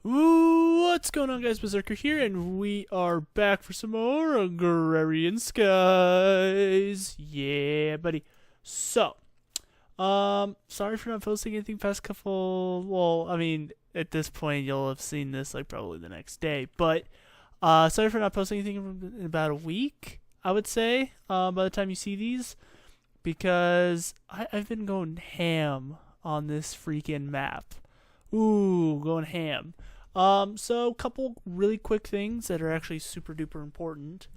What's going on, guys? Berzerker here, and we are back for some more Agrarian Skies. Yeah, buddy. So, sorry for not posting anything past couple. Well, I mean, at this point, you'll have seen this like probably the next day. But, sorry for not posting anything in about a week. I would say, by the time you see these, because I've been going ham on this freaking map. Ooh, going ham. So a couple really quick things that are actually super duper important.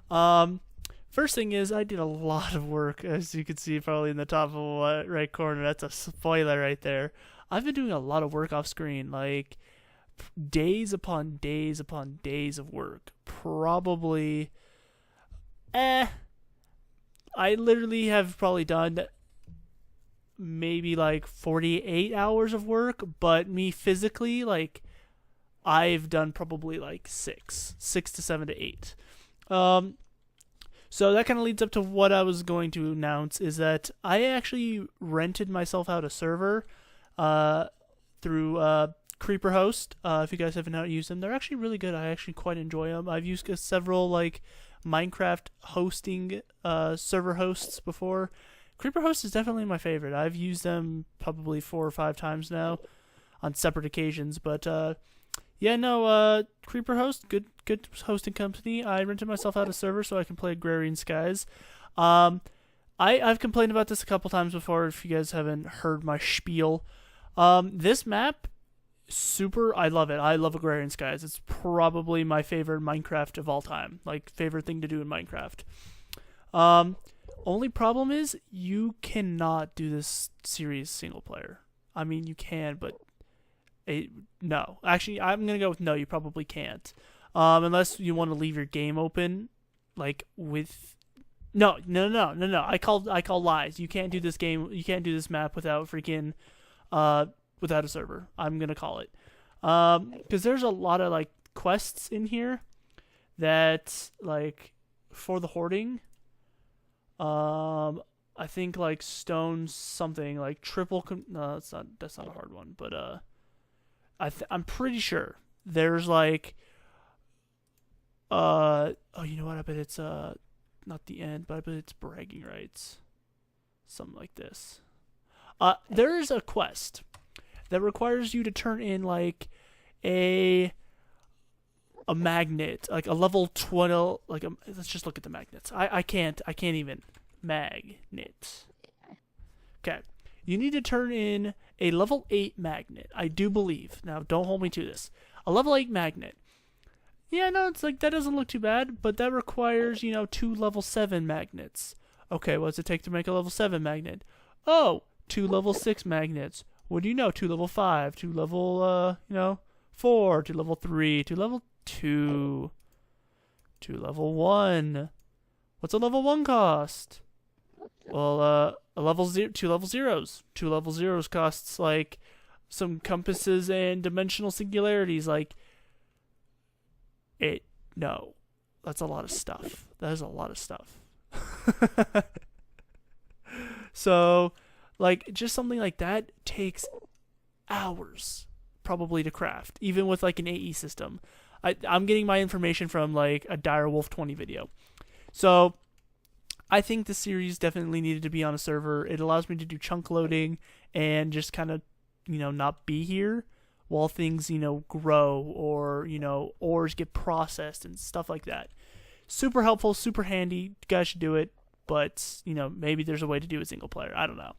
First thing is I did a lot of work, as you can see probably in the top of right corner. That's a spoiler right there. I've been doing a lot of work off screen, like days upon days upon days of work. Probably, I literally have probably done maybe like 48 hours of work, but me physically, like, I've done probably like 6 to 7 to 8. So that kind of leads up to what I was going to announce, is that I actually rented myself out a server through Creeper Host. If you guys haven't used them, they're actually really good. I actually quite enjoy them. I've used several like Minecraft hosting server hosts before. Creeper Host is definitely my favorite. I've used them probably 4 or 5 times now on separate occasions, but Creeper Host, good hosting company. I rented myself out a server so I can play Agrarian Skies. I've complained about this a couple times before, if you guys haven't heard my spiel. This map, I love it. I love Agrarian Skies. It's probably my favorite Minecraft of all time. Like, favorite thing to do in Minecraft. Only problem is you cannot do this series single player. I mean, you can, but no. Actually, I'm gonna go with no. You probably can't, unless you want to leave your game open, like with. No. I call lies. You can't do this game. You can't do this map without freaking, without a server. I'm gonna call it, because there's a lot of like quests in here, that like for the hoarding. I think like stone something like triple. No, that's not a hard one, but I'm pretty sure there's like you know what? I bet it's not the end, but I bet it's bragging rights, something like this. There's a quest that requires you to turn in like a magnet, like a level 20, like let's just look at the magnets. I can't even. Magnet. Okay. You need to turn in a level 8 magnet, I do believe. Now, don't hold me to this. A level 8 magnet. Yeah, no, it's like, that doesn't look too bad, but that requires, 2 level 7 magnets. Okay, what does it take to make a level 7 magnet? Oh, 2 level 6 magnets. What do you know? 2 level 5, 2 level, 4, 2 level 3, 2 level 2, 2 level 1. What's a level 1 cost? Well, 2 level zeros. 2 level zeros costs like some compasses and dimensional singularities. Like, no, that's a lot of stuff. That is a lot of stuff. So, like, just something like that takes hours probably to craft, even with like an AE system. I'm getting my information from like a Direwolf 20 video. So I think the series definitely needed to be on a server. It allows me to do chunk loading and just kind of, not be here while things, grow, or, ores get processed and stuff like that. Super helpful, super handy. You guys should do it. But, maybe there's a way to do it single player. I don't know.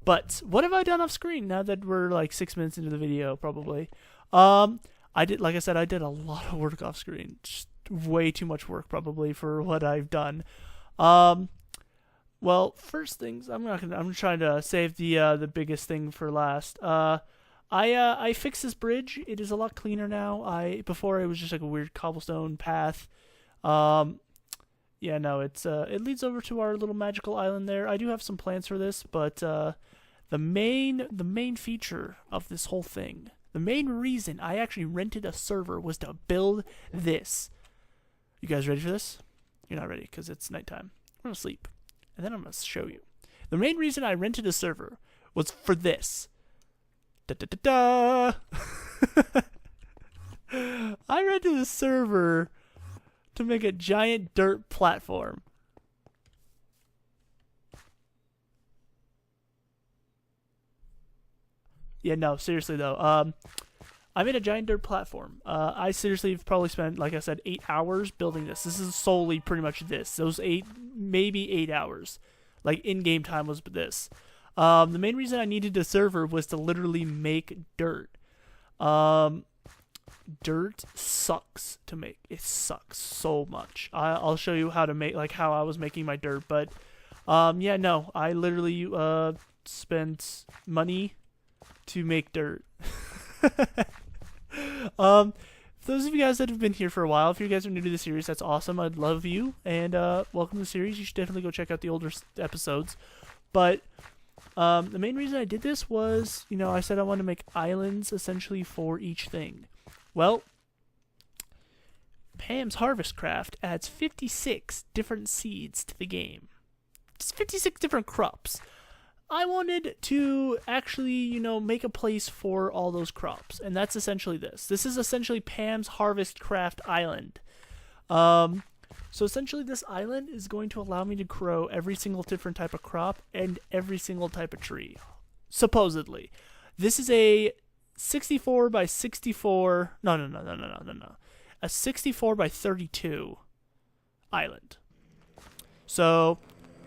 But what have I done off screen now that we're like 6 minutes into the video, probably? Like I said, I did a lot of work off screen. Just way too much work probably for what I've done. Well, first things, I'm trying to save the biggest thing for last. I fixed this bridge. It is a lot cleaner now. Before it was just like a weird cobblestone path. Yeah, no, it leads over to our little magical island there. I do have some plans for this, but the main feature of this whole thing, the main reason I actually rented a server was to build this. You guys ready for this? You're not ready because it's nighttime. I'm going to sleep. And then I'm going to show you. The main reason I rented a server was for this. Da da da da! server to make a giant dirt platform. Yeah, no, seriously though. I made a giant dirt platform. I seriously have probably spent, like I said, 8 hours building this. This is solely pretty much this. Those maybe 8 hours. Like, in-game time was this. The main reason I needed a server was to literally make dirt. Dirt sucks to make. It sucks so much. I'll show you how to make, like, how I was making my dirt. But, yeah, no. I literally, spent money to make dirt. For those of you guys that have been here for a while, if you guys are new to the series, that's awesome. I'd love you, and welcome to the series. You should definitely go check out the older episodes. But the main reason I did this was, you know, I said I wanted to make islands essentially for each thing. Well, Pam's Harvest Craft adds 56 different seeds to the game. It's 56 different crops. I wanted to actually, you know, make a place for all those crops, and that's essentially this. This is essentially Pam's Harvest Craft Island. So essentially this island is going to allow me to grow every single different type of crop and every single type of tree, supposedly. This is a 64 by 64, no. A 64 by 32 island. So,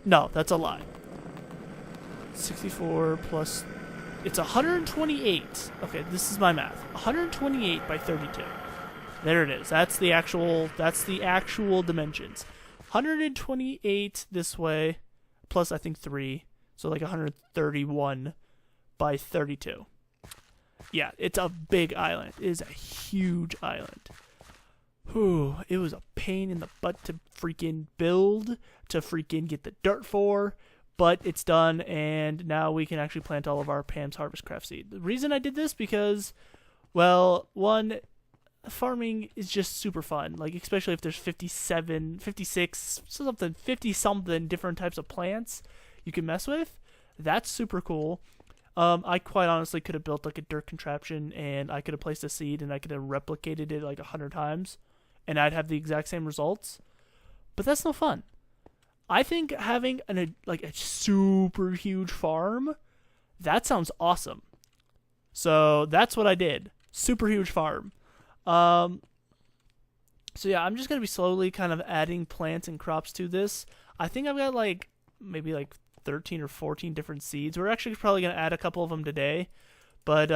no, that's a lie. 64 plus, it's 128. Okay, this is my math. 128 by 32. There it is. That's the actual dimensions. 128 this way, plus I think 3. So like 131 by 32. Yeah, it's a big island. It is a huge island. Whew, it was a pain in the butt to freaking build, to freaking get the dirt for. But it's done, and now we can actually plant all of our Pam's Harvest Craft seed. The reason I did this because, well, one, farming is just super fun. Like, especially if there's 50-something different types of plants you can mess with. That's super cool. I quite honestly could have built like a dirt contraption, and I could have placed a seed, and I could have replicated it like 100 times, and I'd have the exact same results. But that's no fun. I think having a super huge farm, that sounds awesome. So that's what I did. Super huge farm. So yeah, I'm just going to be slowly kind of adding plants and crops to this. I think I've got maybe 13 or 14 different seeds. We're actually probably going to add a couple of them today. But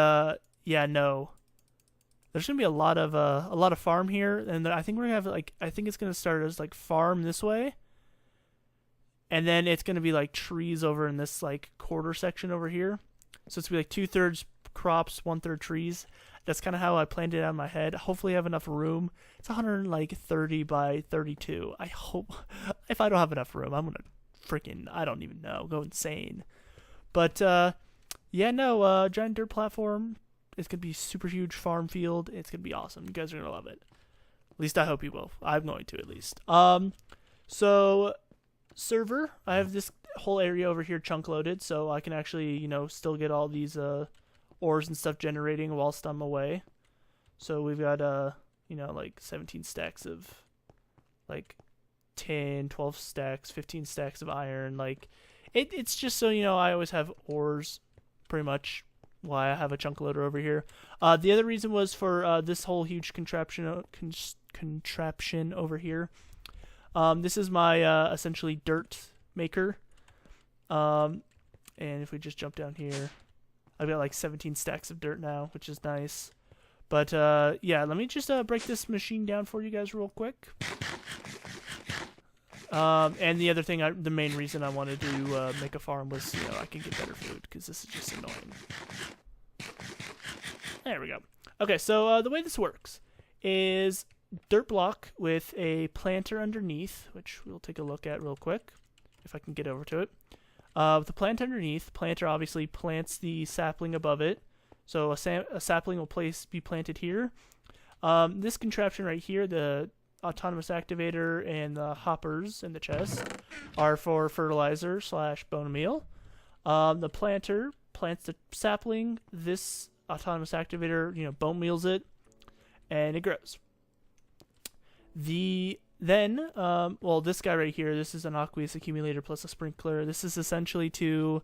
yeah, no. There's going to be a lot of farm here, and I think we're going to have I think it's going to start as farm this way. And then it's going to be trees over in this quarter section over here. So it's going to be 2/3 crops, 1/3 trees. That's kind of how I planned it out in my head. Hopefully I have enough room. It's 130 by 32. I hope. If I don't have enough room, I'm going to freaking, I don't even know, go insane. But yeah, no, giant dirt platform. It's going to be super huge farm field. It's going to be awesome. You guys are going to love it. At least I hope you will. I'm going to, at least. So server, I have this whole area over here chunk loaded, so I can actually, still get all these ores and stuff generating whilst I'm away. So we've got 17 stacks of 10, 12 stacks, 15 stacks of iron. It's just so I always have ores, pretty much why I have a chunk loader over here. The other reason was for this whole huge contraption over here. This is my essentially dirt maker. And if we just jump down here, I've got 17 stacks of dirt now, which is nice. But yeah, let me just break this machine down for you guys real quick. And the other thing, the main reason I wanted to make a farm was I can get better food, because this is just annoying. There we go. Okay, so the way this works is dirt block with a planter underneath, which we'll take a look at real quick, if I can get over to it. With the plant underneath, planter obviously plants the sapling above it, so a sapling will be planted here. This contraption right here, the autonomous activator and the hoppers in the chest, are for fertilizer / bone meal. The planter plants the sapling, this autonomous activator bone meals it, and it grows. Well, this guy right here, this is an aqueous accumulator plus a sprinkler. This is essentially to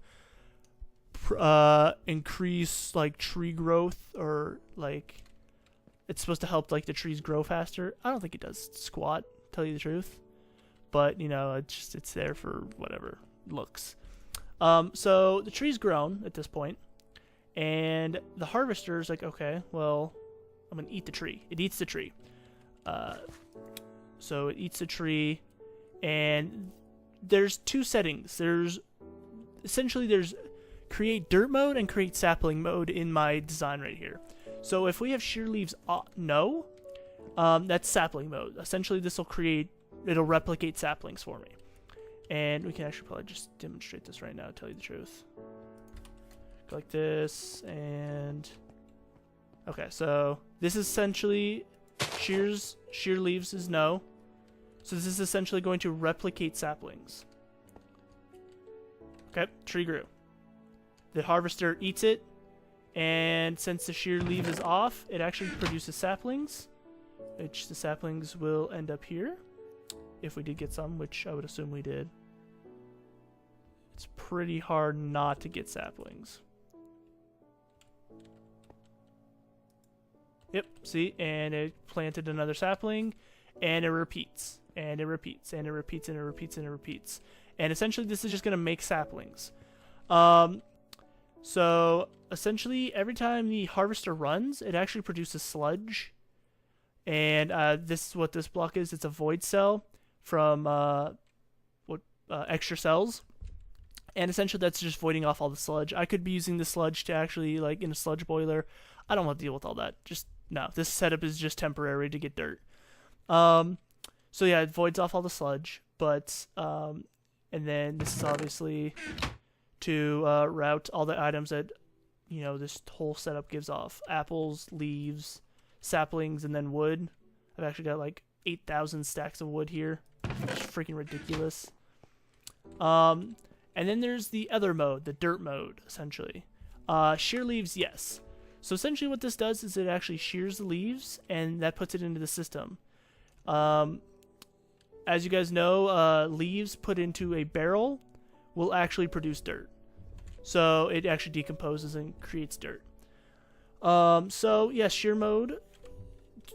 increase like tree growth, or like it's supposed to help like the trees grow faster. I don't think it does squat, tell you the truth, but you know, it's there for whatever looks. So the tree's grown at this point, and the harvester's like, okay, well, I'm gonna eat the tree. It eats the tree. So it eats the tree, and there's two settings. There's create dirt mode and create sapling mode in my design right here. So if we have shear leaves no, that's sapling mode. Essentially it'll replicate saplings for me. And we can actually probably just demonstrate this right now, to tell you the truth. Go like this, and okay, so this is essentially shear leaves is no. So this is essentially going to replicate saplings. Okay, tree grew. The harvester eats it, and since the shear leaf is off, it actually produces saplings, which the saplings will end up here, if we did get some, which I would assume we did. It's pretty hard not to get saplings. Yep, see, and it planted another sapling, and it repeats, and it repeats, and it repeats, and it repeats, and it repeats. And essentially, this is just going to make saplings. So essentially, every time the harvester runs, it actually produces sludge. And this is what this block is. It's a void cell from extra cells. And essentially, that's just voiding off all the sludge. I could be using the sludge to actually, like, in a sludge boiler. I don't want to deal with all that. Just, no. This setup is just temporary to get dirt. So yeah, it voids off all the sludge. But, and then this is obviously to route all the items that, you know, this whole setup gives off. Apples, leaves, saplings, and then wood. I've actually got like 8,000 stacks of wood here. It's freaking ridiculous. And then there's the other mode, the dirt mode, essentially. Shear leaves, yes. So essentially what this does is it actually shears the leaves, and that puts it into the system. As you guys know, leaves put into a barrel will actually produce dirt. So it actually decomposes and creates dirt. So yeah, shear mode.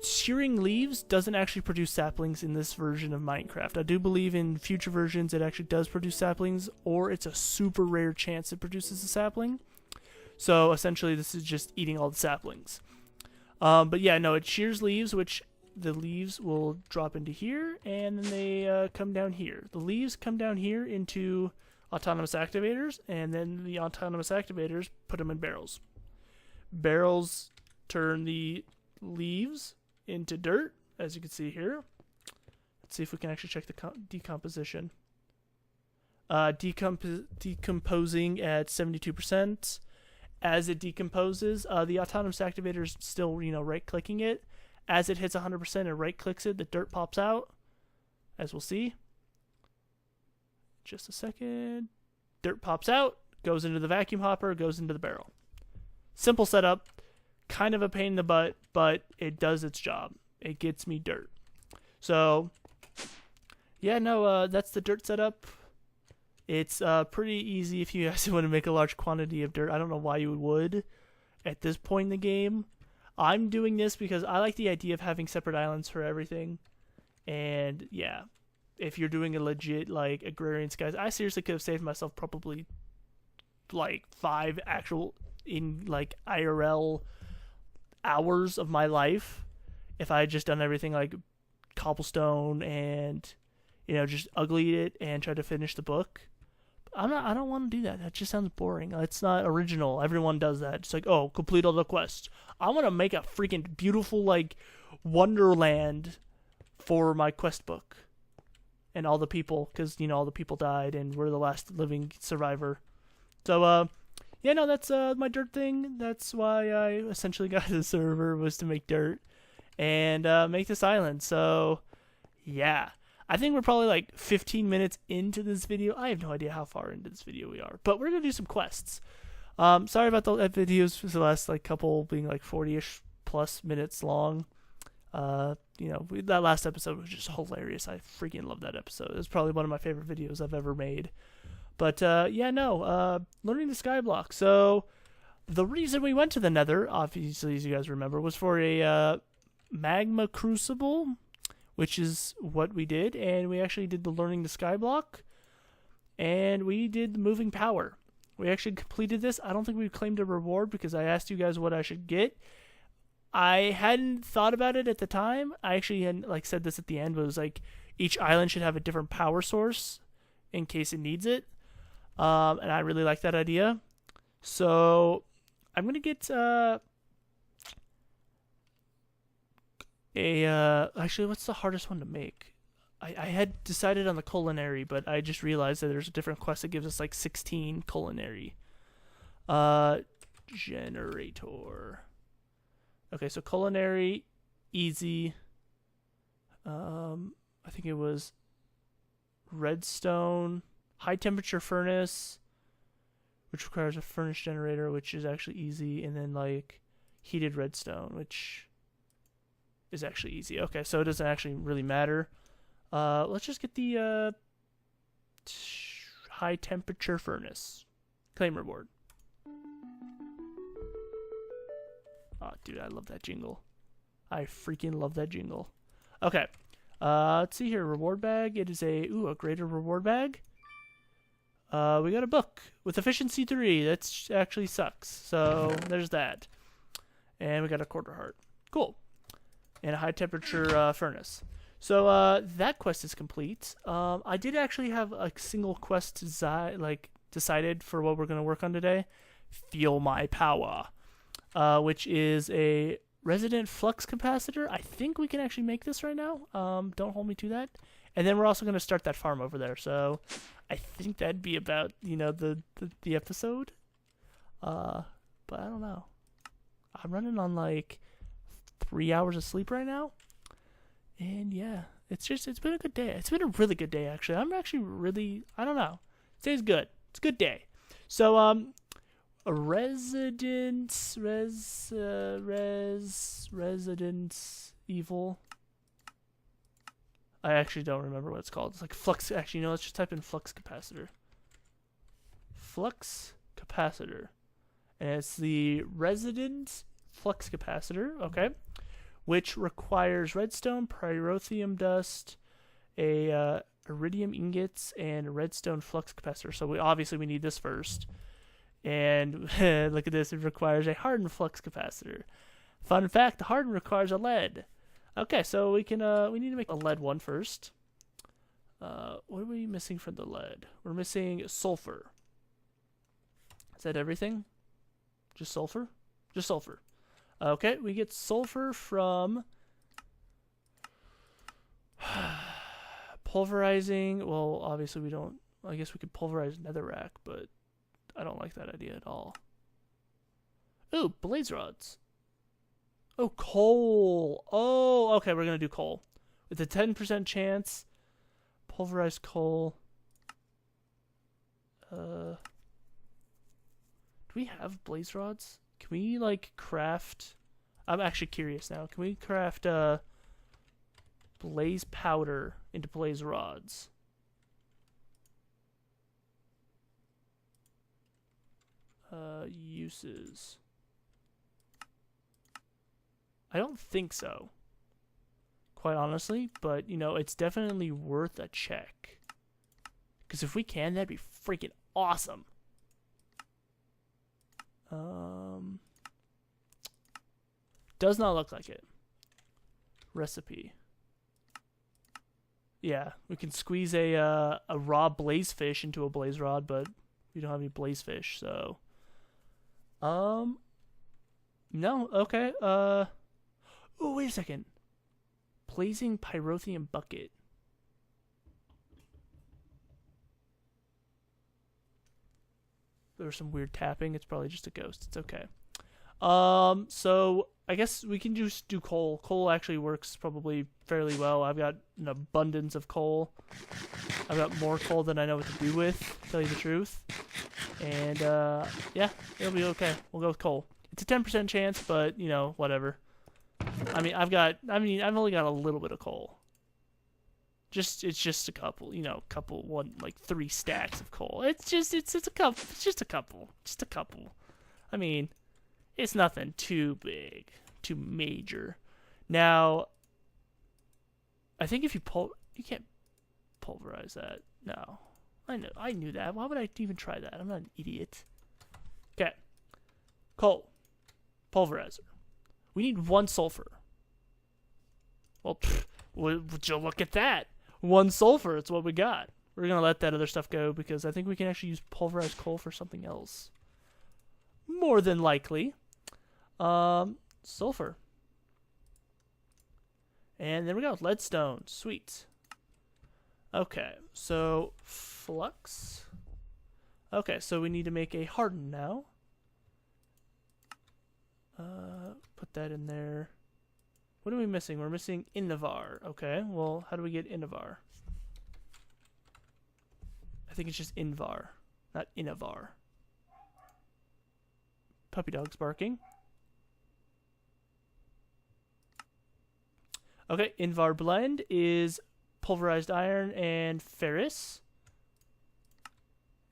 Shearing leaves doesn't actually produce saplings in this version of Minecraft. I do believe in future versions it actually does produce saplings, or it's a super rare chance it produces a sapling. So essentially this is just eating all the saplings. But yeah, no, it shears leaves, which the leaves will drop into here, and then they come down here. The leaves come down here into autonomous activators, and then the autonomous activators put them in barrels. Barrels turn the leaves into dirt, as you can see here. Let's see if we can actually check the decomposition. Decomposing at 72%. As it decomposes, the autonomous activator is still, you know, right-clicking it. As it hits 100%, it right-clicks it. The dirt pops out, as we'll see. Just a second. Dirt pops out, goes into the vacuum hopper, goes into the barrel. Simple setup. Kind of a pain in the butt, but it does its job. It gets me dirt. So, yeah, no, that's the dirt setup. It's pretty easy if you guys want to make a large quantity of dirt. I don't know why you would at this point in the game. I'm doing this because I like the idea of having separate islands for everything. And, yeah, if you're doing a legit, like, Agrarian Skies, I seriously could have saved myself probably, like, 5 actual, in, like, IRL hours of my life if I had just done everything like cobblestone and, you know, just uglied it and tried to finish the book. I don't want to do that. That just sounds boring. It's not original. Everyone does that. It's like, oh, complete all the quests. I want to make a freaking beautiful, like, wonderland for my quest book. And all the people, because, you know, all the people died and we're the last living survivor. So, yeah, no, that's my dirt thing. That's why I essentially got the server, was to make dirt and make this island. So, yeah. I think we're probably like 15 minutes into this video. I have no idea how far into this video we are, but we're going to do some quests. Sorry about the videos for the last like couple being like 40-ish plus minutes long. That last episode was just hilarious. I freaking love that episode. It was probably one of my favorite videos I've ever made. But learning the skyblock. So the reason we went to the Nether, obviously, as you guys remember, was for a magma crucible, which is what we did, and we actually did the learning the skyblock, and we did the moving power. We actually completed this. I don't think we claimed a reward because I asked you guys what I should get. I hadn't thought about it at the time. I actually had said this at the end, but it was like each island should have a different power source in case it needs it. And I really like that idea. So I'm gonna get actually, what's the hardest one to make? I had decided on the culinary, but I just realized that there's a different quest that gives us 16 culinary. Generator. Okay, so culinary, easy. I think it was redstone, high temperature furnace, which requires a furnace generator, which is actually easy, and then heated redstone, which is actually easy. Okay, so it doesn't actually really matter. Let's just get the high temperature furnace. Claim reward. Oh, dude, I love that jingle. I freaking love that jingle. Okay. Let's see here. Reward bag. It is a greater reward bag. We got a book with efficiency 3. That actually sucks. So there's that. And we got a quarter heart. Cool. And a high temperature furnace. So that quest is complete. I did actually have a single quest decided for what we're going to work on today. Feel my power. Which is a resident flux capacitor. I think we can actually make this right now. Don't hold me to that. And then we're also going to start that farm over there. So I think that'd be about, the episode. But I don't know. I'm running on 3 hours of sleep right now. And yeah, it's been a good day. It's been a really good day, actually. I'm actually really, I don't know. Today's good. It's a good day. So, residence evil. I actually don't remember what it's called. It's flux. Actually, let's just type in flux capacitor. Flux capacitor, and it's the resident flux capacitor. Okay, which requires redstone, pyrotheum dust, a iridium ingots, and a redstone flux capacitor. So we need this first. And look at this, it requires a hardened flux capacitor. Fun fact, the hardened requires a lead. Okay, so we need to make a lead one first. What are we missing from the lead? We're missing sulfur. Is that everything? Just sulfur? Just sulfur. Okay, we get sulfur from pulverizing. Well, obviously we don't. I guess we could pulverize netherrack, but I don't like that idea at all. Ooh, blaze rods. Oh, coal. Oh, okay, we're going to do coal. With a 10% chance, pulverized coal. Do we have blaze rods? Can we, craft... I'm actually curious now. Can we craft, blaze powder into blaze rods? Uses. I don't think so, quite honestly, but it's definitely worth a check. Because if we can, that'd be freaking awesome. Does not look like it. Recipe. Yeah, we can squeeze a raw blaze fish into a blaze rod, but we don't have any blaze fish, so. No, okay, oh, wait a second. Blazing pyrotheum bucket. There was some weird tapping. It's probably just a ghost. It's okay. So I guess we can just do coal. Coal actually works probably fairly well. I've got an abundance of coal. I've got more coal than I know what to do with, to tell you the truth. And, yeah, it'll be okay. We'll go with coal. It's a 10% chance, but, whatever. I've only got a little bit of coal. It's just a couple, like 3 stacks of coal. It's a couple. It's just a couple. Just a couple. I mean, it's nothing too big, too major. Now, I think if you can't pulverize that. No, I knew that. Why would I even try that? I'm not an idiot. Okay, coal, pulverizer. We need 1 sulfur. Well, would you look at that? 1 sulfur. It's what we got. We're gonna let that other stuff go because I think we can actually use pulverized coal for something else. More than likely. Sulfur. And there we go. Leadstone. Sweet. Okay, so flux. Okay, so we need to make a harden now. Put that in there. What are we missing? We're missing Innavar. Okay, well, how do we get Innavar? I think it's just Invar, not Innavar. Puppy dog's barking. Okay, Invar blend is pulverized iron and ferrous.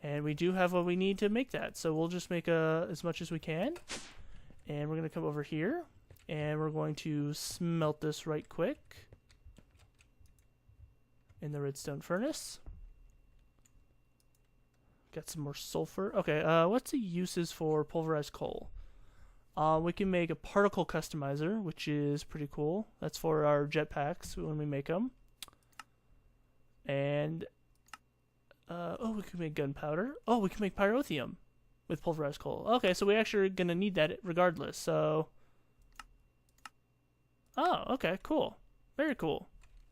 And we do have what we need to make that. So we'll just make as much as we can. And we're going to come over here. And we're going to smelt this right quick. In the redstone furnace. Got some more sulfur. Okay, what's the uses for pulverized coal? We can make a particle customizer, which is pretty cool. That's for our jetpacks when we make them. And, we can make gunpowder. Oh, we can make pyrotheum with pulverized coal. Okay, so we actually are going to need that regardless, so... Oh, okay, cool. Very cool.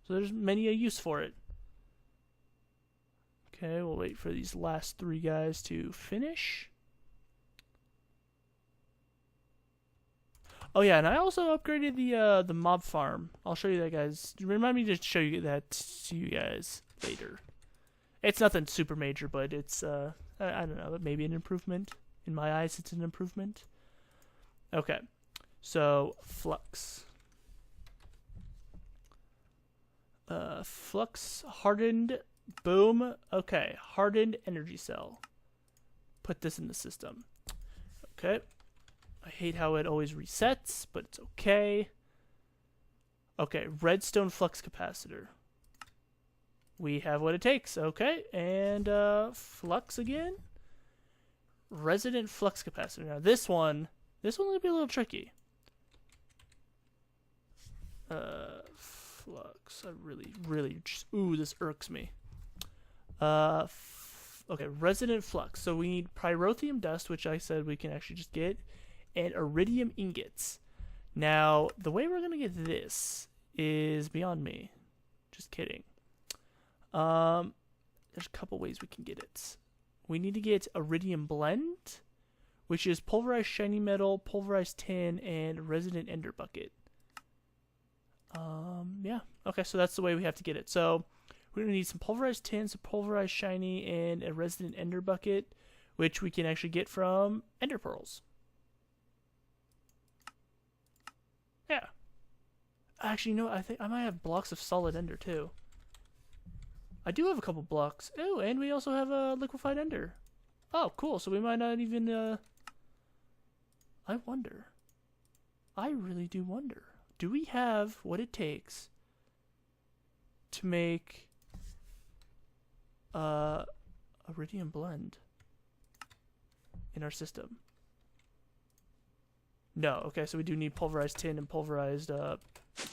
So there's many a use for it. Okay, we'll wait for these last 3 guys to finish. Oh yeah, and I also upgraded the mob farm. I'll show you that, guys. Remind me to show you that to you guys later. It's nothing super major, but it's I don't know, maybe an improvement. In my eyes, it's an improvement. Okay, so flux. Flux hardened. Boom. Okay, hardened energy cell. Put this in the system. Okay. I hate how it always resets, but it's okay. Okay, redstone flux capacitor. We have what it takes. Okay, and flux again. Resident flux capacitor. Now this one will be a little tricky. Flux. I really just, ooh, this irks me. Okay, resident flux. So we need pyrotheum dust, which I said we can actually just get, and iridium ingots. Now, the way we're gonna get this is beyond me. Just kidding. There's a couple ways we can get it. We need to get iridium blend, which is pulverized shiny metal, pulverized tin, and resident ender bucket. Yeah. Okay, so that's the way we have to get it. So we're going to need some pulverized tin, some pulverized shiny, and a resident ender bucket, which we can actually get from ender pearls. Yeah. Actually, no, I think I might have blocks of solid ender, too. I do have a couple blocks. Oh, and we also have a liquefied ender. Oh, cool. So we might not even, I wonder. I really do wonder. Do we have what it takes to make iridium blend in our system? No. Okay, so we do need pulverized tin and pulverized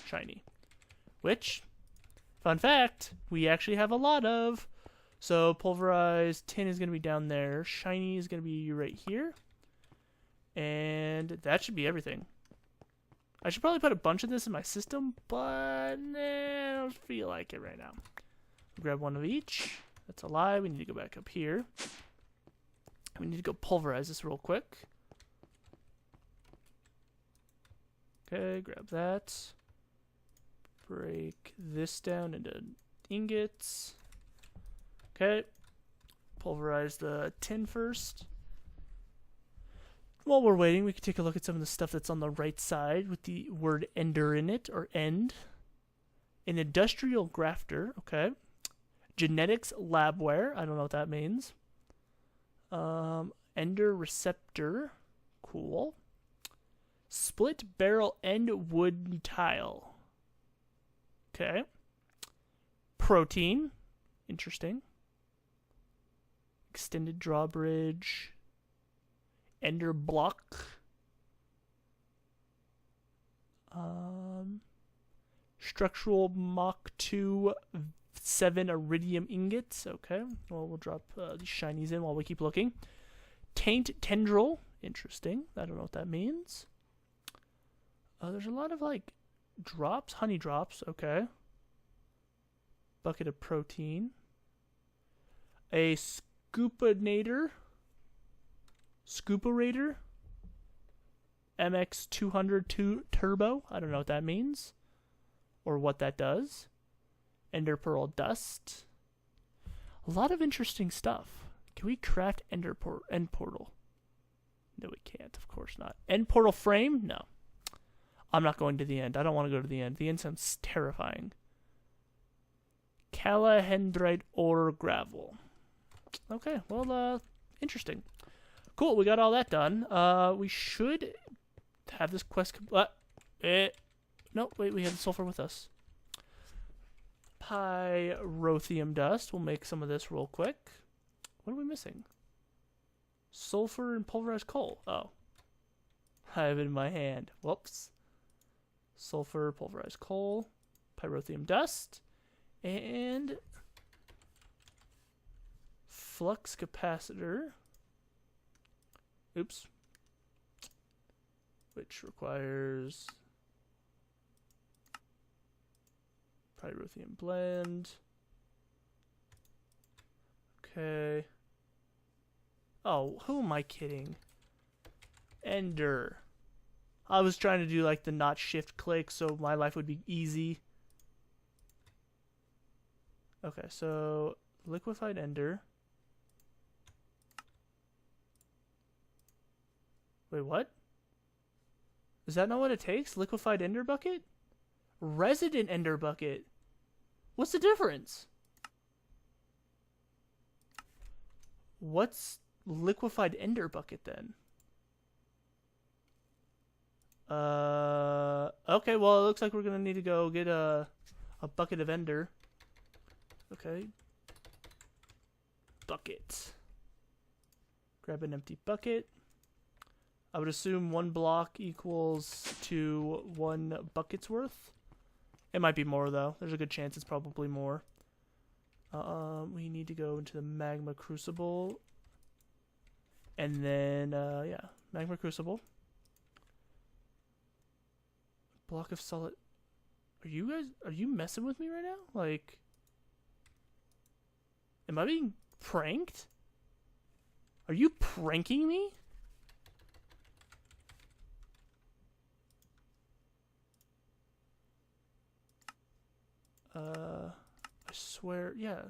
shiny, which, fun fact, we actually have a lot of. So pulverized tin is going to be down there. Shiny is going to be right here. And that should be everything. I should probably put a bunch of this in my system, but I don't feel like it right now. Grab one of each. That's a lie. We need to go back up here. We need to go pulverize this real quick. Okay, grab that. Break this down into ingots. Okay. Pulverize the tin first. While we're waiting, we can take a look at some of the stuff that's on the right side with the word ender in it, or end. An industrial grafter, okay. Genetics labware, I don't know what that means. Ender receptor, cool. Split barrel end wood tile. Okay. Protein, interesting. Extended drawbridge. Ender block. Structural Mach 2 7 iridium ingots. Okay. Well, we'll drop these shinies in while we keep looking. Taint tendril. Interesting. I don't know what that means. There's a lot of like drops. Honey drops. Okay. Bucket of protein. A scoopinator. Scooperator. MX200 Turbo. I don't know what that means. Or what that does. Ender Pearl Dust. A lot of interesting stuff. Can we craft End Portal? No, we can't. Of course not. End Portal Frame? No. I'm not going to the end. I don't want to go to the end. The end sounds terrifying. Calahendrite Ore Gravel. Okay, well, interesting. Cool, we got all that done. We should have this quest... no, wait, we have the sulfur with us. Pyrothium dust. We'll make some of this real quick. What are we missing? Sulfur and pulverized coal. Oh. I have it in my hand. Whoops. Sulfur, pulverized coal, pyrothium dust, and flux capacitor. Oops. Which requires pyrothium blend. Okay. Oh, who am I kidding? Ender. I was trying to do like the not shift click so my life would be easy. Okay, so liquefied ender. Wait, what? Is that not what it takes? Liquefied ender bucket? Resident ender bucket. What's the difference? What's liquefied ender bucket then? Okay, well, it looks like we're gonna need to go get a bucket of ender. Okay. Bucket. Grab an empty bucket. I would assume 1 block equals to 1 bucket's worth. It might be more, though. There's a good chance it's probably more. We need to go into the magma crucible. And then, yeah, magma crucible. Block of solid. Are you messing with me right now? Like, am I being pranked? Are you pranking me? I swear, yeah.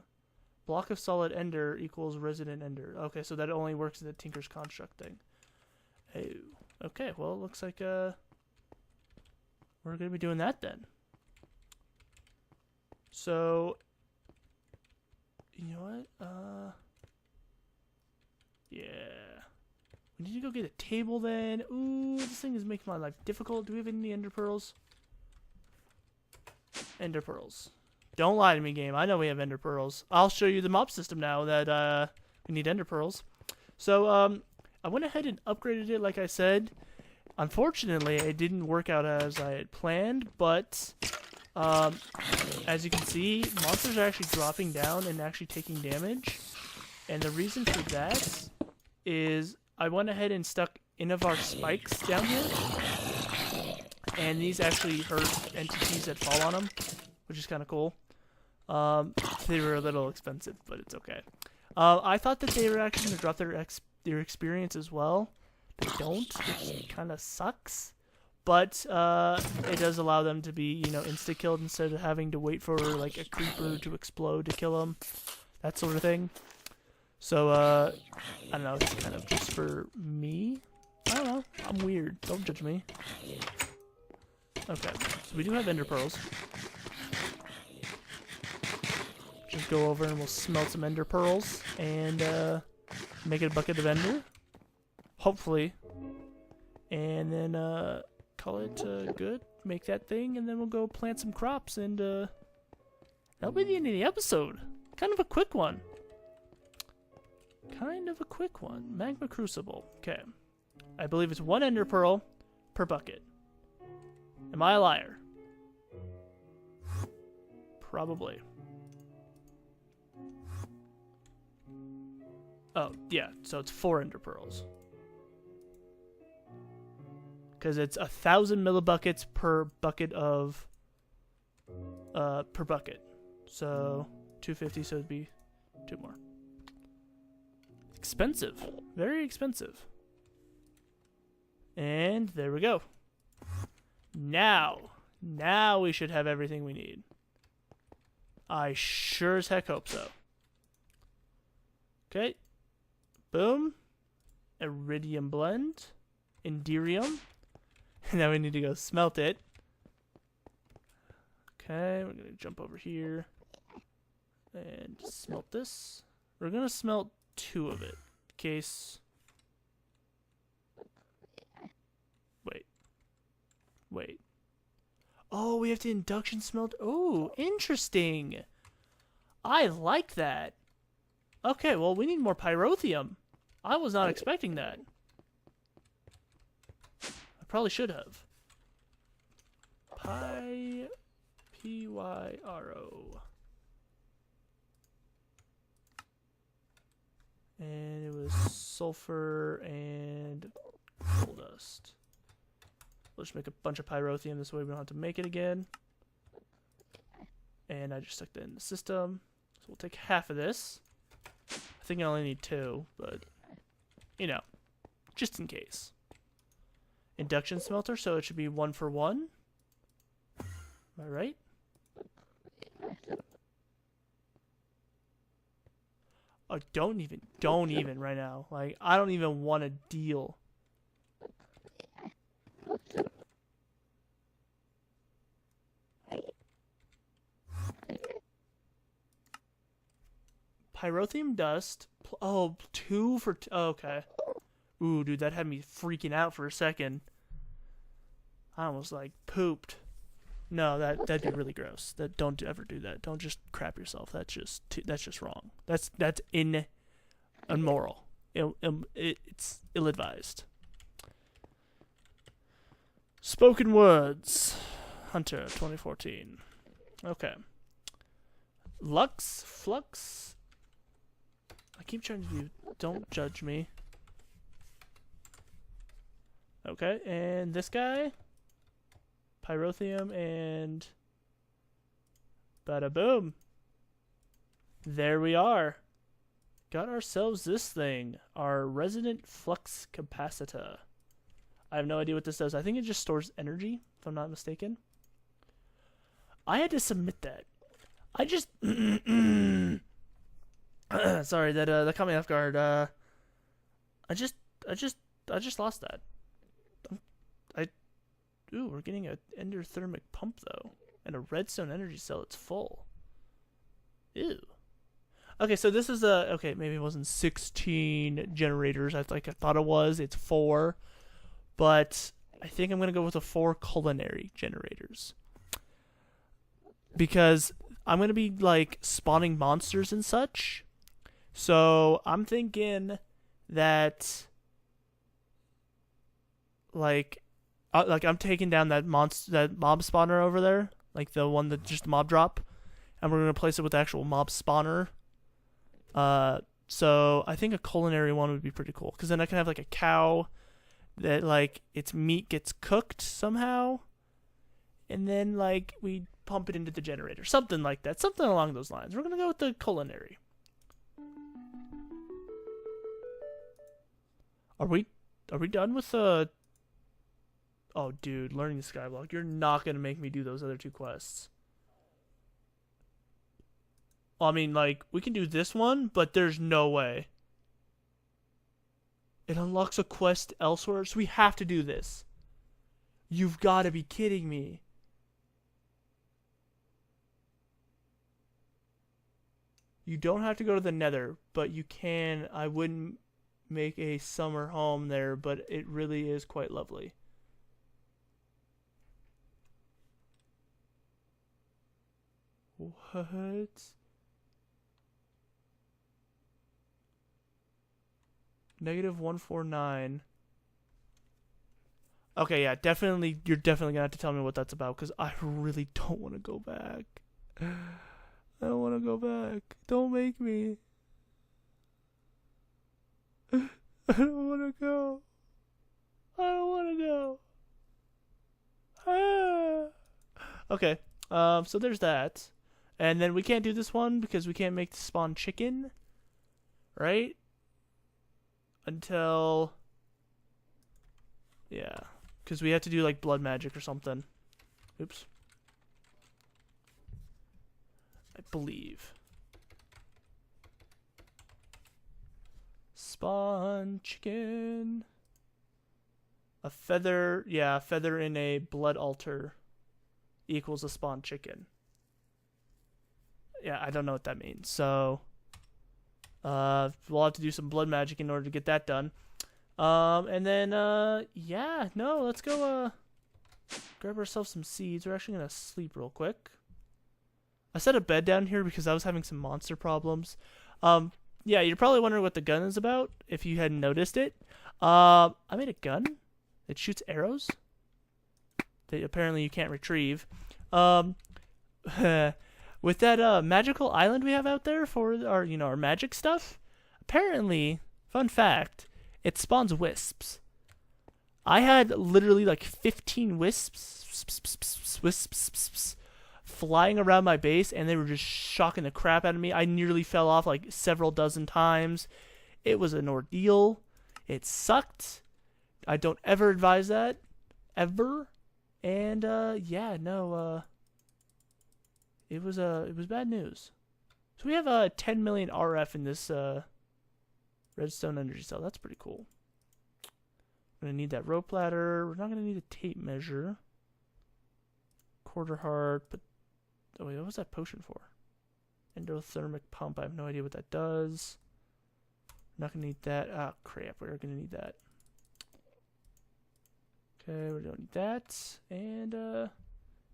Block of solid ender equals resident ender. Okay, so that only works in the Tinker's Construct thing. Oh, okay, well, it looks like, we're gonna be doing that then. So, you know what? Yeah. We need to go get a table then. Ooh, this thing is making my life difficult. Do we have any ender pearls? Ender pearls. Don't lie to me, game. I know we have ender pearls. I'll show you the mob system now that we need ender pearls. So I went ahead and upgraded it like I said. Unfortunately, it didn't work out as I had planned, but as you can see, monsters are actually dropping down and actually taking damage. And the reason for that is I went ahead and stuck Innovar spikes down here. And these actually hurt entities that fall on them, which is kind of cool. They were a little expensive, but it's okay. I thought that they were actually going to drop their experience as well. They don't, which kind of sucks. But it does allow them to be, insta-killed instead of having to wait for like a creeper to explode to kill them. That sort of thing. So, I don't know, it's kind of just for me. don't know. I'm weird. Don't judge me. Okay, so we do have ender pearls. Just go over and we'll smelt some ender pearls and make it a bucket of ender. Hopefully. And then call it good. Make that thing, and then we'll go plant some crops, and that'll be the end of the episode. Kind of a quick one. Magma crucible. Okay. I believe it's 1 ender pearl per bucket. Am I a liar? Probably. Oh, yeah. So it's 4 ender pearls. Because it's 1,000 millibuckets per bucket of... per bucket. So, 250, so it'd be 2 more. Expensive. Very expensive. And there we go. Now we should have everything we need. I sure as heck hope so. Okay. Boom. Iridium blend. Inderium. Now we need to go smelt it. Okay, we're going to jump over here and smelt this. We're going to smelt 2 of it. In case... Wait. Oh, we have to induction smelt. Oh, interesting. I like that. Okay, well, we need more pyrotheum. I was not expecting that. I probably should have. P-Y-R-O. And it was sulfur and coal dust. We'll just make a bunch of pyrotheum, this way we don't have to make it again. And I just stuck that in the system. So we'll take half of this. I think I only need 2, but, you know, just in case. Induction smelter, so it should be 1 for 1. Am I right? Oh, don't even right now. Like, I don't even want to deal. Pyrotheum dust. Oh, 2 for... Oh, okay. Ooh, dude, that had me freaking out for a second. I almost, like, pooped. No, that'd be really gross. Don't ever do that. Don't just crap yourself. That's just wrong. That's immoral. It's ill-advised. Spoken words. Hunter 2014. Okay. Lux, flux. I keep trying to do. Don't judge me. Okay, and this guy. Pyrotheum and bada boom. There we are. Got ourselves this thing. Our resonant flux capacitor. I have no idea what this does. I think it just stores energy, if I'm not mistaken. I had to submit that. I just sorry, that caught me off guard. I just lost that. Ooh, we're getting an endothermic pump, though. And a redstone energy cell. It's full. Ew. Okay, so this is a... Okay, maybe it wasn't 16 generators. I thought it was. It's 4. But I think I'm going to go with the 4 culinary generators. Because I'm going to be, like, spawning monsters and such. So I'm thinking that... Like I'm taking down that mob spawner over there, like the one that just mob drop, and we're gonna replace it with the actual mob spawner. So I think a culinary one would be pretty cool, because then I can have like a cow that like its meat gets cooked somehow, and then like we pump it into the generator, something like that, something along those lines. We're gonna go with the culinary. Are we done with the? Oh, dude, learning the skyblock. You're not going to make me do those other 2 quests. Well, I mean, like, we can do this one, but there's no way. It unlocks a quest elsewhere, so we have to do this. You've got to be kidding me. You don't have to go to the Nether, but you can. I wouldn't make a summer home there, but it really is quite lovely. What? -149. Okay, yeah, definitely. You're definitely gonna have to tell me what that's about, because I really don't want to go back. I don't want to go back. Don't make me. I don't want to go. I don't want to go. Okay. So there's that. And then we can't do this one because we can't make the spawn chicken. Right? Until... Yeah. Because we have to do like blood magic or something. Oops. I believe. Spawn chicken. A feather, yeah, a feather in a blood altar equals a spawn chicken. Yeah, I don't know what that means. So, we'll have to do some blood magic in order to get that done. And then, yeah, no, let's go, grab ourselves some seeds. We're actually gonna sleep real quick. I set a bed down here because I was having some monster problems. Yeah, you're probably wondering what the gun is about, if you hadn't noticed it. I made a gun that shoots arrows that apparently you can't retrieve. With that magical island we have out there for our, our magic stuff, apparently, fun fact, it spawns wisps. I had literally like 15 wisps flying around my base, and they were just shocking the crap out of me. I nearly fell off like several dozen times. It was an ordeal. It sucked. I don't ever advise that, ever. And yeah, no, it was bad news. So we have 10 million RF in this redstone energy cell. That's pretty cool. We're gonna need that rope ladder. We're not gonna need a tape measure. Quarter heart, but oh wait, what was that potion for? Endothermic pump. I have no idea what that does. Not gonna need that. Ah, crap. We're gonna need that. Okay, we don't need that. And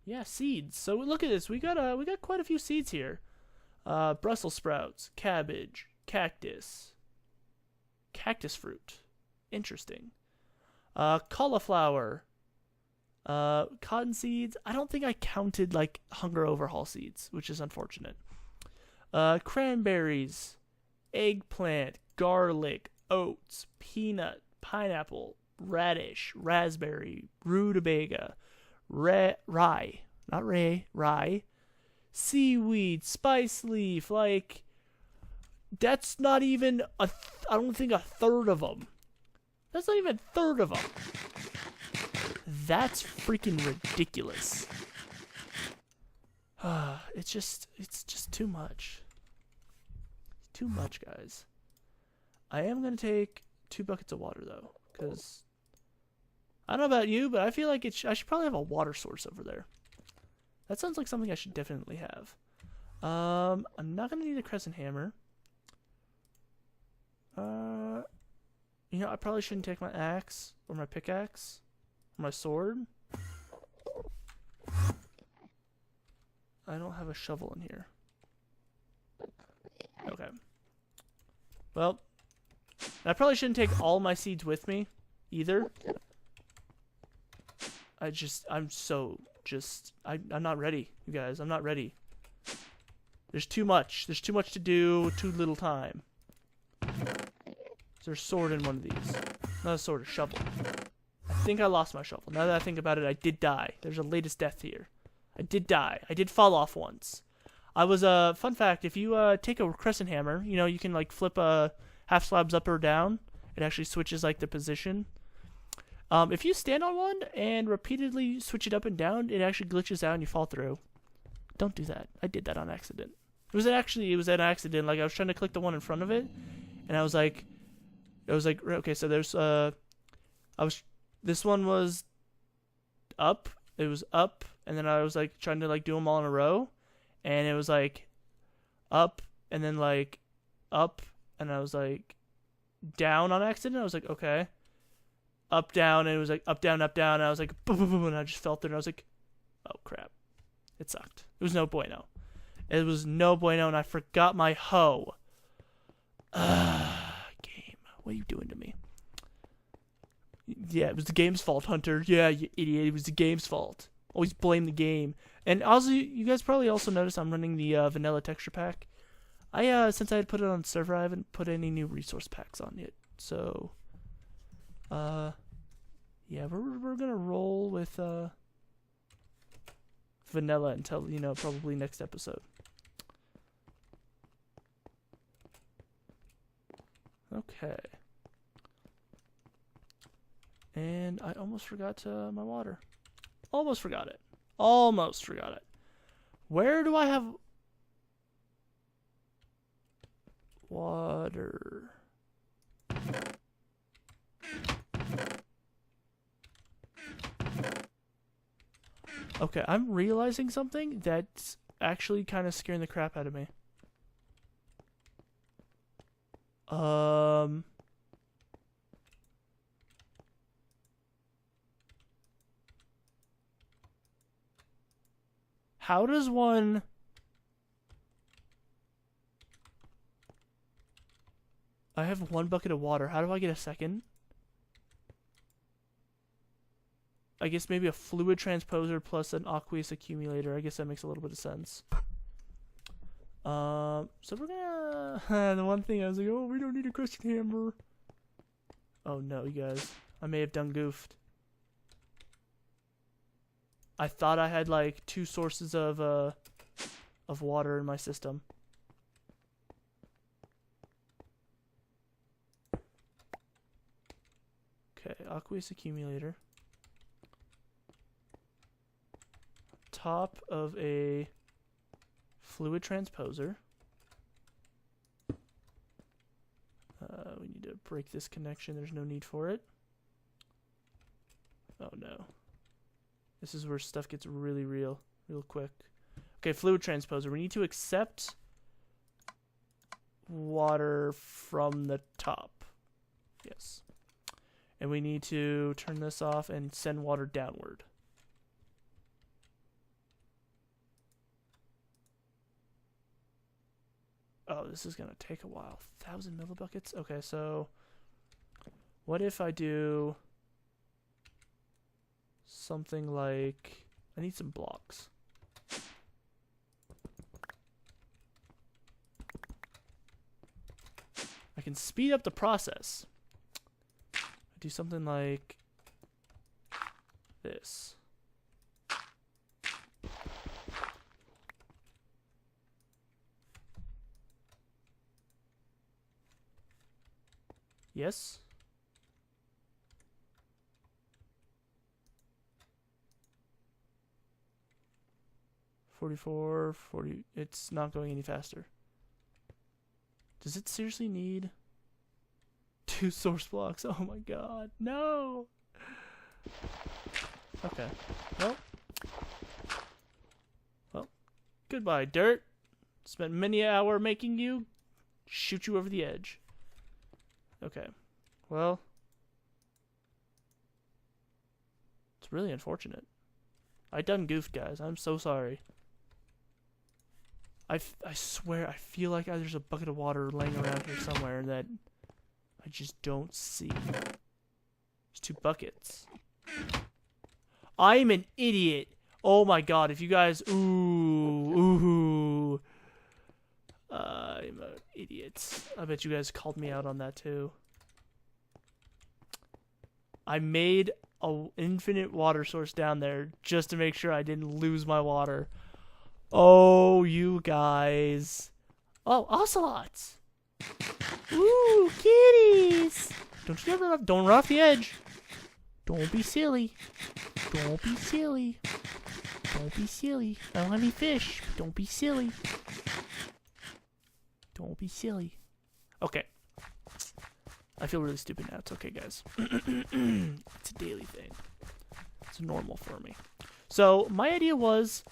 yeah, seeds. So look at this. We got quite a few seeds here. Brussels sprouts, cabbage, cactus fruit. Interesting. Cauliflower. Cotton seeds. I don't think I counted like hunger overhaul seeds, which is unfortunate. Cranberries, eggplant, garlic, oats, peanut, pineapple, radish, raspberry, rutabaga, rye, seaweed, spice leaf. Like, that's not even I don't think a third of them. That's not even a third of them. That's freaking ridiculous. It's just too much. Too much, guys. I am gonna take 2 buckets of water though, because I don't know about you, but I feel like I should probably have a water source over there. That sounds like something I should definitely have. I'm not gonna need a crescent hammer. I probably shouldn't take my axe or my pickaxe. My sword. I don't have a shovel in here. Okay. Well, I probably shouldn't take all my seeds with me either. I'm not ready, you guys. I'm not ready. There's too much. There's too much to do, too little time. There's a sword in one of these. Not a sword, a shovel. I think I lost my shovel. Now that I think about it, I did die. There's a latest death here. I did die. I did fall off once. I was fun fact, if you take a crescent hammer, you can like flip half slabs up or down. It actually switches like the position. If you stand on one and repeatedly switch it up and down, it actually glitches out and you fall through. Don't do that. I did that on accident. It was an accident. Like, I was trying to click the one in front of it, and I was like, It was like, okay, so there's this one was up. It was up, and then I was like trying to like do them all in a row, and it was like up, and then like up, and I was like down on accident. I was like, okay, up, down, and it was like up, down, and I was like boom, boom, boom, and I just felt it, and I was like, oh crap, it sucked. It was no bueno. It was no bueno, and I forgot my hoe. Game, what are you doing to me? Yeah, it was the game's fault, Hunter. Yeah, you idiot. It was the game's fault. Always blame the game. And also, you guys probably also noticed I'm running the vanilla texture pack. Since I had put it on server, I haven't put any new resource packs on it. So, yeah, we're gonna roll with vanilla until probably next episode. Okay. And I almost forgot my water. Almost forgot it. Where do I have water? Okay, I'm realizing something that's actually kind of scaring the crap out of me. How does one... I have 1 bucket of water. How do I get a second? I guess maybe a fluid transposer plus an aqueous accumulator. I guess that makes a little bit of sense. So we're gonna... the one thing I was like, oh, we don't need a crescent hammer. Oh no, you guys. I may have done goofed. I thought I had like 2 sources of water in my system. Okay, aqueous accumulator. Top of a fluid transposer. We need to break this connection. There's no need for it. Oh no. This is where stuff gets really real quick. Okay, fluid transposer. We need to accept water from the top. Yes. And we need to turn this off and send water downward. Oh, this is going to take a while. 1,000 millibuckets? Okay, so what if I do something like... I need some blocks. I can speed up the process. I do something like this. Yes? $44, $40. It's not going any faster. Does it seriously need 2 source blocks? Oh my god. No! Okay. Well. Goodbye, dirt. Spent many an hour making you. Shoot you over the edge. Okay. Well. It's really unfortunate. I done goofed, guys. I'm so sorry. I swear, I feel like there's a bucket of water laying around here somewhere that I just don't see. There's 2 buckets. I'm an idiot. Oh my god, if you guys... Ooh. I'm an idiot. I bet you guys called me out on that too. I made an infinite water source down there just to make sure I didn't lose my water. Oh, you guys. Oh, ocelots. Ooh, kitties. Don't run off the edge. Don't be silly. Don't be silly. Don't be silly. I don't have any fish. Don't be silly. Don't be silly. Okay. I feel really stupid now. It's okay, guys. It's a daily thing. It's normal for me. So my idea was,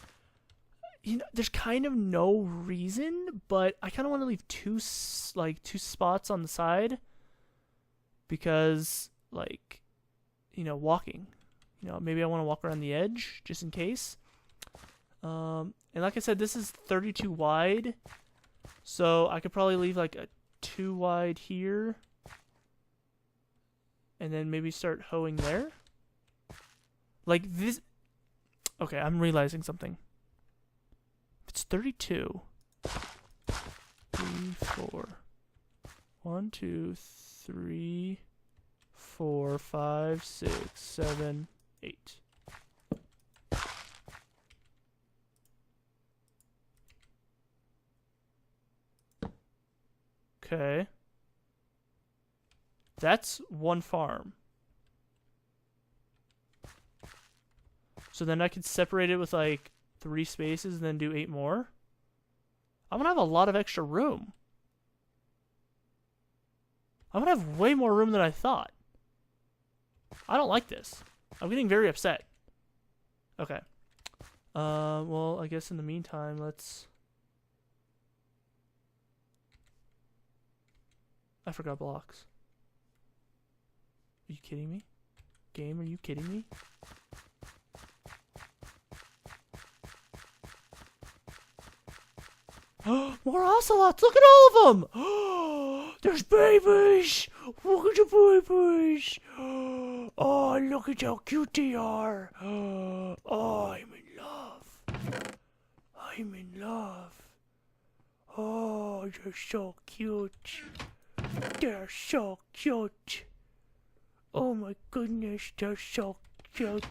you know, there's kind of no reason, but I kind of want to leave two spots on the side because, like, you know, walking. You know, maybe I want to walk around the edge just in case. And like I said, this is 32 wide, so I could probably leave like a 2 wide here. And then maybe start hoeing there. Like this. Okay, I'm realizing something. It's 32. 3, 4. 1, 2, 3, 4, 5, 6, 7, 8. Okay. That's one farm. So then I could separate it with like 3 spaces and then do 8 more. I'm gonna have a lot of extra room. I'm gonna have way more room than I thought. I don't like this. I'm getting very upset. Okay. Well, I guess in the meantime, let's... I forgot blocks. Are you kidding me? Game, are you kidding me? More ocelots! Look at all of them! There's babies! Look at the babies! Oh, look at how cute they are! Oh, I'm in love. I'm in love. Oh, they're so cute. They're so cute. Oh my goodness, they're so cute.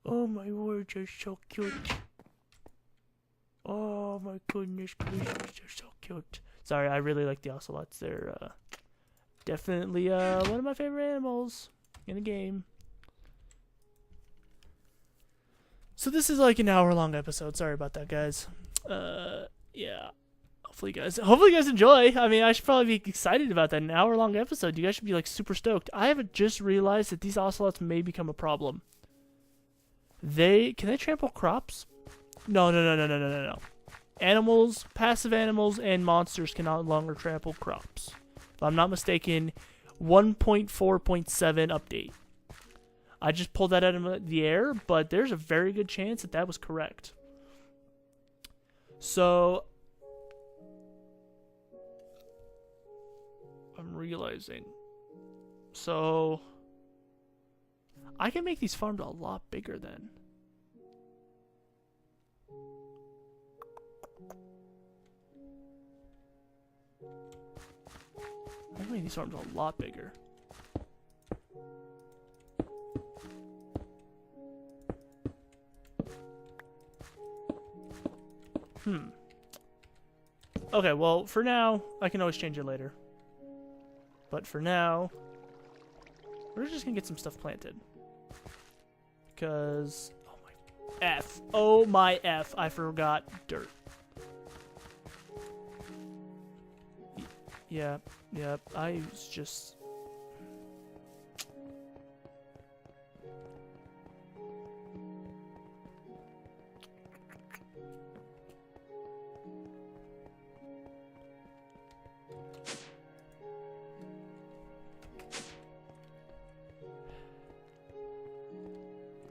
Oh my word, they're so cute. Oh my goodness gracious, they're so cute. Sorry, I really like the ocelots. They're definitely one of my favorite animals in the game. So this is like an hour-long episode. Sorry about that, guys. Yeah. Hopefully you guys enjoy. I mean, I should probably be excited about that. An hour-long episode. You guys should be like super stoked. I haven't just realized that these ocelots may become a problem. Can they trample crops? No. Animals, passive animals, and monsters can no longer trample crops. If I'm not mistaken, 1.4.7 update. I just pulled that out of the air, but there's a very good chance that that was correct. So I'm realizing. So I can make these farms a lot bigger then. I can make these farms a lot bigger. Okay, well, for now, I can always change it later. But for now, we're just gonna get some stuff planted. Because, oh my F, I forgot dirt. Yep, I was just...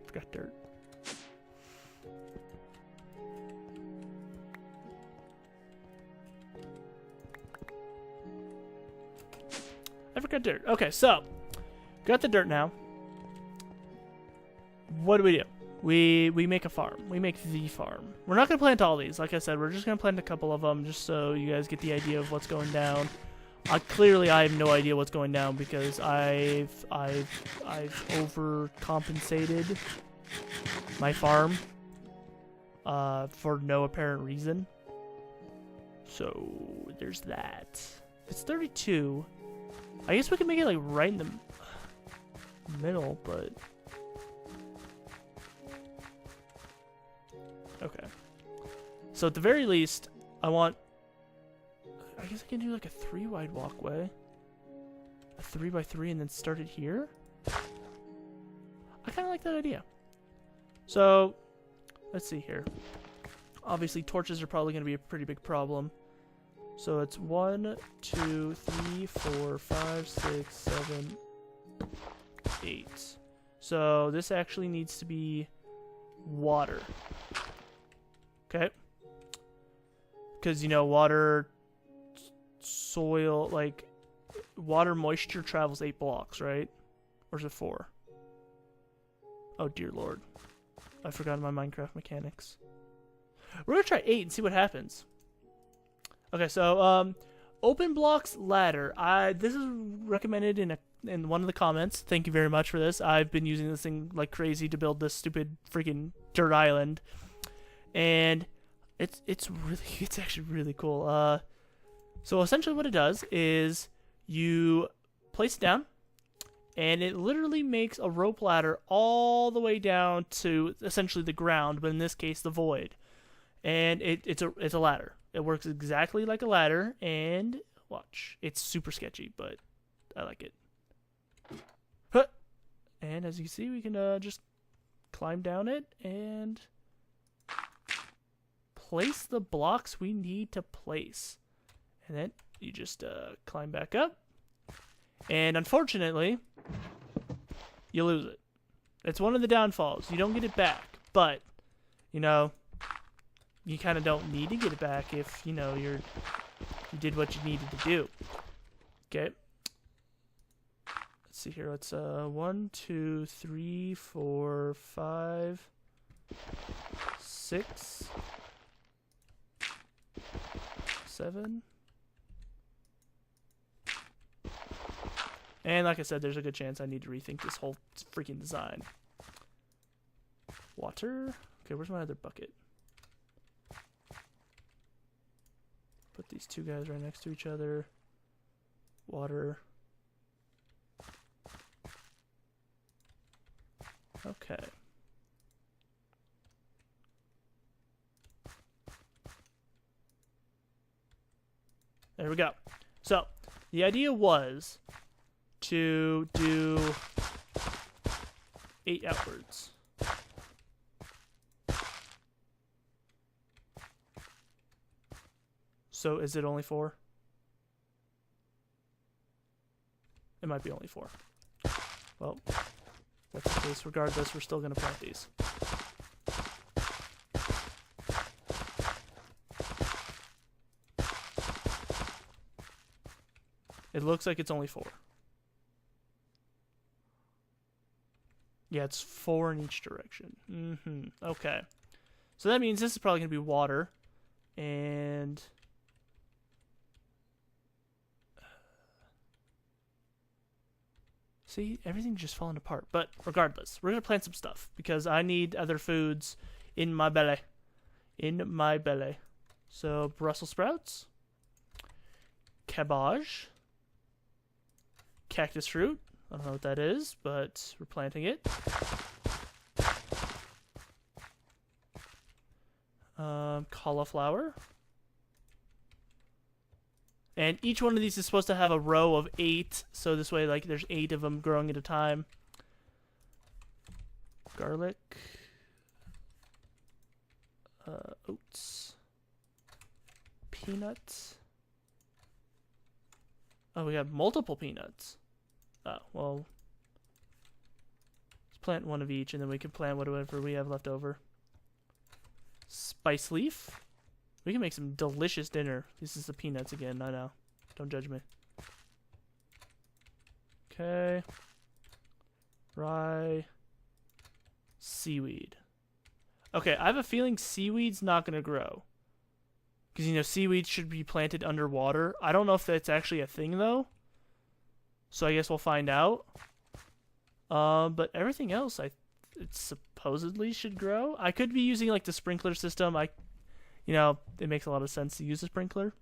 Forgot dirt. I forgot dirt. Okay, so got the dirt now. What do? We make a farm. We make the farm. We're not gonna plant all these. Like I said, we're just gonna plant a couple of them, just so you guys get the idea of what's going down. Clearly, I have no idea what's going down because I've overcompensated my farm for no apparent reason. So there's that. It's 32. I guess we can make it like right in the middle, but okay. So at the very least, I guess I can do like a 3 wide walkway. a 3x3 and then start it here. I kind of like that idea. So, let's see here. Obviously, torches are probably going to be a pretty big problem. So it's 1, 2, 3, 4, 5, 6, 7, 8. So this actually needs to be water. Okay? Because, you know, water, soil, like, water moisture travels 8 blocks, right? Or is it 4? Oh, dear Lord. I forgot my Minecraft mechanics. We're going to try 8 and see what happens. Okay, so, open blocks ladder. This is recommended in one of the comments. Thank you very much for this. I've been using this thing like crazy to build this stupid freaking dirt island. And it's actually really cool. So essentially what it does is you place it down, and it literally makes a rope ladder all the way down to essentially the ground, but in this case the void. And it's a ladder. It works exactly like a ladder, and watch. It's super sketchy, but I like it. Huh. And as you see, we can just climb down it and place the blocks we need to place. And then you just climb back up. And unfortunately, you lose it. It's one of the downfalls. You don't get it back, but, you know, you kind of don't need to get it back if, you know, you did what you needed to do. Okay. Let's see here. Let's 1, 2, 3, 4, 5, 6, 7. And like I said, there's a good chance I need to rethink this whole freaking design. Water. Okay, where's my other bucket? Put these two guys right next to each other. Water. Okay. There we go. So, the idea was to do 8 outwards. So is it only 4? It might be only 4. Well, that's the case. Regardless, we're still going to plant these. It looks like it's only 4. Yeah, it's 4 in each direction. Okay. So that means this is probably going to be water. And see, everything's just falling apart. But regardless, we're going to plant some stuff because I need other foods in my belly. In my belly. So, Brussels sprouts. Cabbage. Cactus fruit. I don't know what that is, but we're planting it. Cauliflower. And each one of these is supposed to have a row of 8, so this way, like, there's 8 of them growing at a time. Garlic. Oats. Peanuts. Oh, we have multiple peanuts. Oh, well, let's plant one of each, and then we can plant whatever we have left over. Spice leaf. We can make some delicious dinner. This is the peanuts again, I know. Don't judge me. Okay. Rye. Seaweed. Okay, I have a feeling seaweed's not going to grow. Because, you know, seaweed should be planted underwater. I don't know if that's actually a thing, though. So I guess we'll find out. But everything else, it supposedly should grow. I could be using, like, the sprinkler system. You know, it makes a lot of sense to use a sprinkler.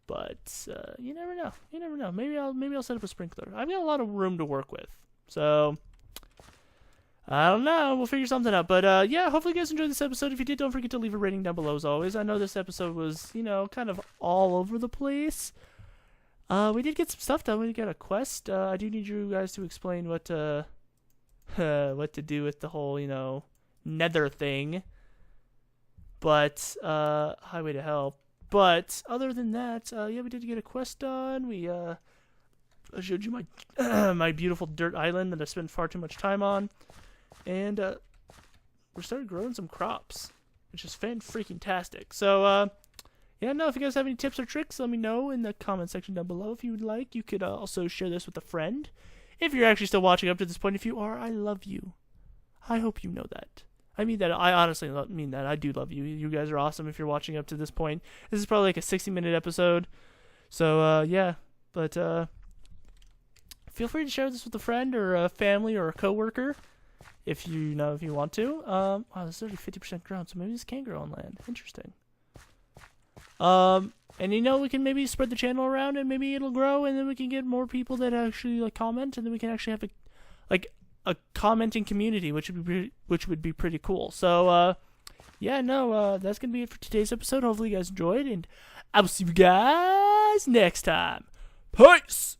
But you never know. You never know. Maybe I'll set up a sprinkler. I've got a lot of room to work with. So I don't know. We'll figure something out. But yeah, hopefully you guys enjoyed this episode. If you did, don't forget to leave a rating down below as always. I know this episode was, you know, kind of all over the place. We did get some stuff done. We got a quest. I do need you guys to explain what to do with the whole, nether thing. But, highway to hell. But, other than that, yeah, we did get a quest done. I showed you my, my beautiful dirt island that I spent far too much time on. And, we started growing some crops, which is fan-freaking-tastic. So, yeah, no, if you guys have any tips or tricks, let me know in the comment section down below. If you would like, you could also share this with a friend. If you're actually still watching up to this point, if you are, I love you. I hope you know that. I mean that. I honestly mean that. I do love you. You guys are awesome if you're watching up to this point. This is probably like a 60-minute episode. So, yeah. But, feel free to share this with a friend or a family or a coworker if you want to. Wow, this is already 50% grown, so maybe this can grow on land. Interesting. And we can maybe spread the channel around and maybe it'll grow and then we can get more people that actually comment and then we can actually have a commenting community, which would be pretty cool. So, yeah, no, that's gonna be it for today's episode. Hopefully you guys enjoyed and I will see you guys next time. Peace!